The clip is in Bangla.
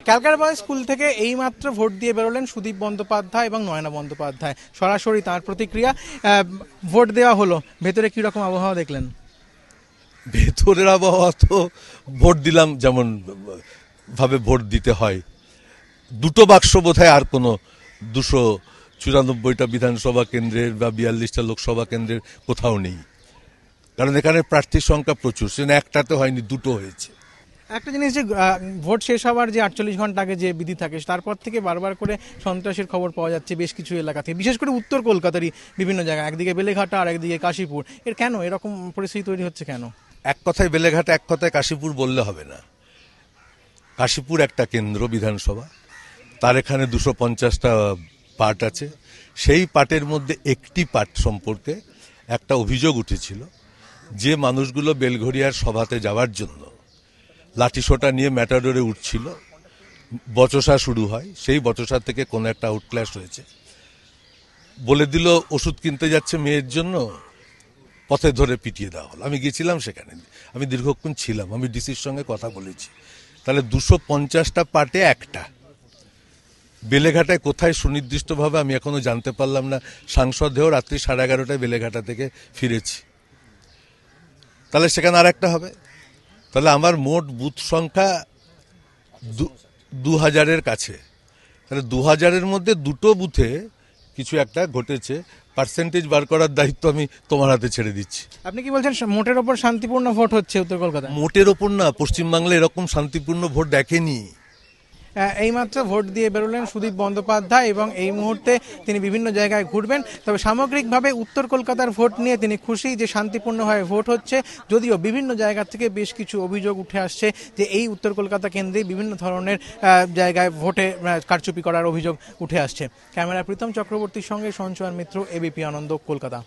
ক্যালকাটা স্কুল থেকে এইমাত্র ভোট দিয়ে বেরোলেন সুদীপ বন্দ্যোপাধ্যায় এবং নয়না বন্দ্যোপাধ্যায়। সরাসরি তার প্রতিক্রিয়া। ভোট দেওয়া হলো, ভেতরে কি রকম আবহাওয়া দেখলেন? ভেতরের আবহাওয়া তো ভোট দিলাম যেমন ভাবে ভোট দিতে হয়। দুটো বাক্স বোধহয়, আর কোনো 294টা বিধানসভা কেন্দ্রের বা 42টা লোকসভা কেন্দ্রের কোথাও নেই, কারণ এখানে প্রার্থীর সংখ্যা প্রচুর। সেখানে একটাতে হয়নি, দুটো হয়েছে। একটা জিনিস, যে ভোট শেষ হওয়ার যে 48 ঘন্টা আগে যে বিধি থাকে, তারপর থেকে বারবার করে সন্ত্রাসের খবর পাওয়া যাচ্ছে বেশ কিছু এলাকা থেকে, বিশেষ করে উত্তর কলকাতারই বিভিন্ন জায়গায়, একদিকে বেলেঘাটা আর একদিকে কাশীপুর। কেন এরকম পরিস্থিতি তৈরি হচ্ছে কেন? এক কথায় বেলেঘাটা, এক কথায় কাশীপুর বললে হবে না। কাশীপুর একটা কেন্দ্র বিধানসভা, তার এখানে 250টা পার্ট আছে। সেই পার্টের মধ্যে একটি পার্ট সম্পর্কে একটা অভিযোগ উঠেছিল যে মানুষগুলো বেলঘরিয়ার সভাতে যাওয়ার জন্য লাঠিসোঁটা নিয়ে ম্যাটাডোরে উঠছিল, বচসা শুরু হয়। সেই বচসা থেকে কোনো একটা আউটক্লাস হয়েছে, বলে দিল ওষুধ কিনতে যাচ্ছে মেয়ের জন্য, পথে ধরে পিটিয়ে দেওয়া হলো। আমি গেছিলাম সেখানে, আমি দীর্ঘক্ষণ ছিলাম, আমি ডিসির সঙ্গে কথা বলেছি। তাহলে 250টা পার্টে একটা। বেলেঘাটায় কোথায় সুনির্দিষ্টভাবে আমি এখনো জানতে পারলাম না। সাংসদ হয়েও রাত্রি 11:30টায় বেলেঘাটা থেকে ফিরেছি। তাহলে সেখানে আর একটা হবে। তাহলে আমার মোট বুথ সংখ্যা 2000-এর কাছে। তাহলে 2000-এর মধ্যে দুটো বুথে কিছু একটা ঘটেছে। পার্সেন্টেজ বার করার দায়িত্ব আমি তোমার হাতে ছেড়ে দিচ্ছি। আপনি কি বলছেন মোটের ওপর শান্তিপূর্ণ ভোট হচ্ছে উত্তর কলকাতা? মোটের ওপর না, পশ্চিমবাংলায় এরকম শান্তিপূর্ণ ভোট দেখেনি। এইমাত্র ভোট দিয়ে বেরোলেন সুদীপ বন্দ্যোপাধ্যায় এবং এই মুহূর্তে তিনি বিভিন্ন জায়গায় ঘুরবেন। তবে সামগ্রিকভাবে উত্তর কলকাতার ভোট নিয়ে তিনি খুশি যে শান্তিপূর্ণভাবে ভোট হচ্ছে, যদিও বিভিন্ন জায়গা থেকে বেশ কিছু অভিযোগ উঠে আসছে যে এই উত্তর কলকাতা কেন্দ্রে বিভিন্ন ধরনের জায়গায় ভোটে কারচুপি করার অভিযোগ উঠে আসছে। ক্যামেরা প্রীতম চক্রবর্তীর সঙ্গে সঞ্চয়ন মিত্র, এবিপি আনন্দ, কলকাতা।